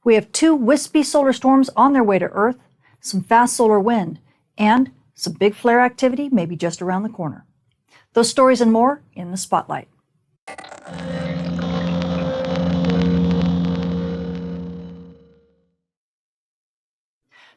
We have 2 wispy solar storms on their way to Earth, some fast solar wind, and some big flare activity maybe just around the corner. Those stories and more in the Spotlight.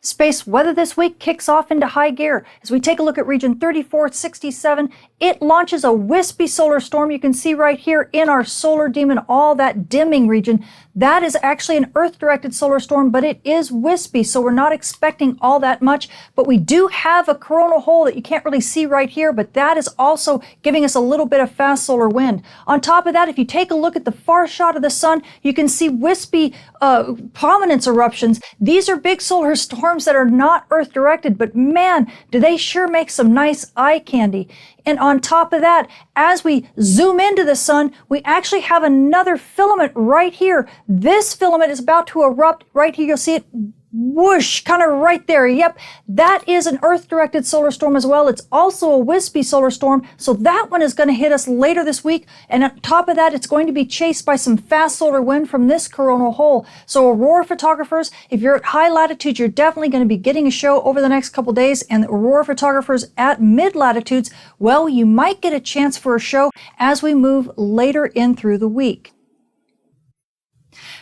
Space weather this week kicks off into high gear. As we take a look at region 3467, it launches a wispy solar storm. You can see right here in our solar demon, all that dimming region. That is actually an Earth-directed solar storm, but it is wispy, so we're not expecting all that much. But we do have a coronal hole that you can't really see right here, but that is also giving us a little bit of fast solar wind. On top of that, if you take a look at the far shot of the sun, you can see wispy prominence eruptions. These are big solar storms that are not Earth-directed, but man, do they sure make some nice eye candy. And on top of that, as we zoom into the sun, we actually have another filament right here. This filament is about to erupt right here. You'll see it whoosh, kind of right there. Yep, that is an Earth-directed solar storm as well. It's also a wispy solar storm, so that one is going to hit us later this week. And on top of that, it's going to be chased by some fast solar wind from this coronal hole. So Aurora photographers, if you're at high latitudes, you're definitely going to be getting a show over the next couple days. And the Aurora photographers at mid-latitudes, well, you might get a chance for a show as we move later in through the week.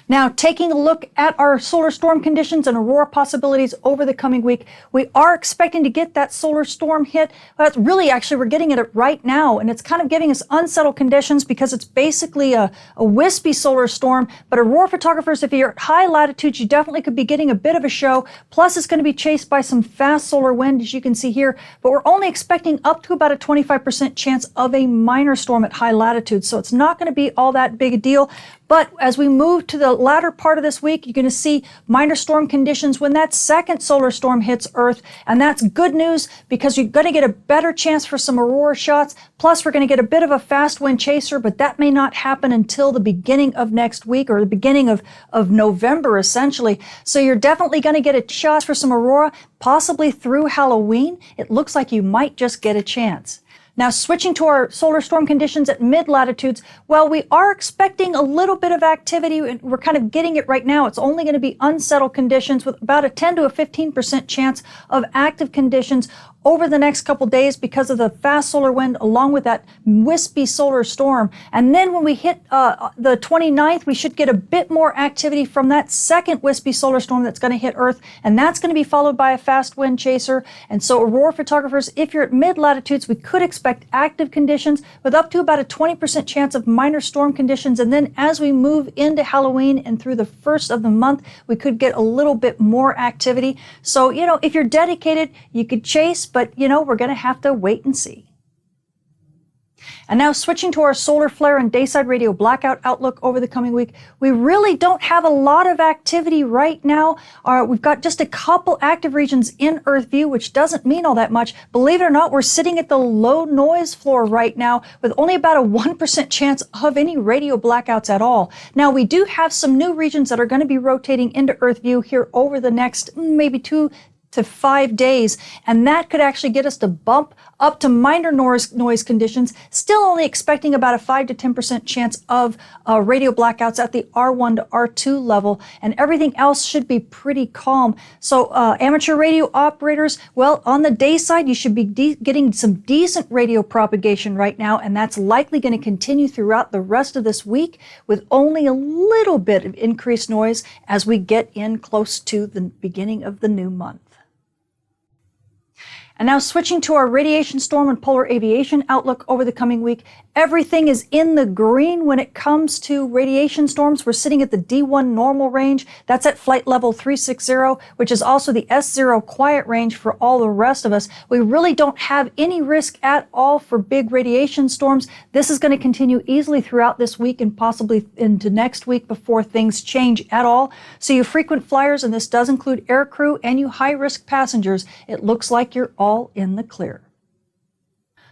Now, taking a look at our solar storm conditions and aurora possibilities over the coming week, we are expecting to get that solar storm hit. That's really, actually, we're getting it right now, and it's kind of giving us unsettled conditions because it's basically a wispy solar storm. But aurora photographers, if you're at high latitudes, you definitely could be getting a bit of a show. Plus, it's going to be chased by some fast solar wind, as you can see here. But we're only expecting up to about a 25% chance of a minor storm at high latitudes, so it's not going to be all that big a deal. But as we move to the latter part of this week, you're going to see minor storm conditions when that second solar storm hits Earth. And that's good news because you're going to get a better chance for some aurora shots. Plus, we're going to get a bit of a fast wind chaser, but that may not happen until the beginning of next week or the beginning of November, essentially. So you're definitely going to get a shot for some aurora, possibly through Halloween. It looks like you might just get a chance. Now, switching to our solar storm conditions at mid-latitudes, well, we are expecting a little bit of activity, and we're kind of getting it right now. It's only going to be unsettled conditions with about a 10 to a 15% chance of active conditions over the next couple days because of the fast solar wind along with that wispy solar storm. And then when we hit the 29th, we should get a bit more activity from that second wispy solar storm that's going to hit Earth, and that's going to be followed by a fast wind chaser. And so aurora photographers, if you're at mid-latitudes, we could expect active conditions with up to about a 20% chance of minor storm conditions. And then as we move into Halloween and through the first of the month, we could get a little bit more activity. So, if you're dedicated, you could chase, but, we're going to have to wait and see. And now switching to our solar flare and dayside radio blackout outlook over the coming week, we really don't have a lot of activity right now. We've got just a couple active regions in Earth view, which doesn't mean all that much. Believe it or not, we're sitting at the low noise floor right now with only about a 1% chance of any radio blackouts at all. Now, we do have some new regions that are going to be rotating into Earth view here over the next maybe 2 to 5 days, and that could actually get us to bump up to minor noise conditions, still only expecting about a 5 to 10% chance of radio blackouts at the R1 to R2 level, and everything else should be pretty calm. So amateur radio operators, well, on the day side, you should be getting some decent radio propagation right now, and that's likely going to continue throughout the rest of this week with only a little bit of increased noise as we get in close to the beginning of the new month. And now switching to our radiation storm and polar aviation outlook over the coming week, everything is in the green when it comes to radiation storms. We're sitting at the D1 normal range. That's at flight level 360, which is also the S0 quiet range for all the rest of us. We really don't have any risk at all for big radiation storms. This is going to continue easily throughout this week and possibly into next week before things change at all. So you frequent flyers, and this does include aircrew and you high-risk passengers, it looks like you're all in the clear.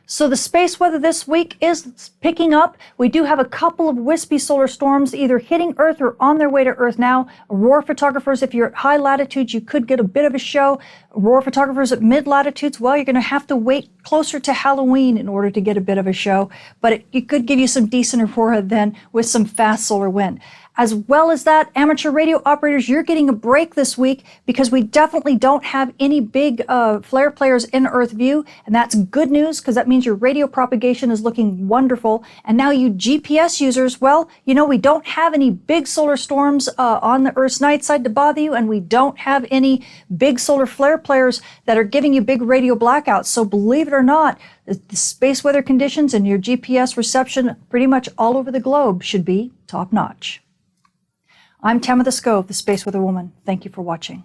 So the space weather this week is picking up. We do have a couple of wispy solar storms either hitting Earth or on their way to Earth now. Aurora photographers, if you're at high latitudes, you could get a bit of a show. Aurora photographers at mid-latitudes, well, you're going to have to wait closer to Halloween in order to get a bit of a show, but it could give you some decent aurora then with some fast solar wind. As well as that, amateur radio operators, you're getting a break this week because we definitely don't have any big flare players in Earth view, and that's good news because that means your radio propagation is looking wonderful. And now you GPS users, well, you know, we don't have any big solar storms on the Earth's night side to bother you, and we don't have any big solar flare players that are giving you big radio blackouts. So believe it or not, the space weather conditions and your GPS reception pretty much all over the globe should be top notch. I'm Tamitha Skov, the Space Weather Woman. Thank you for watching.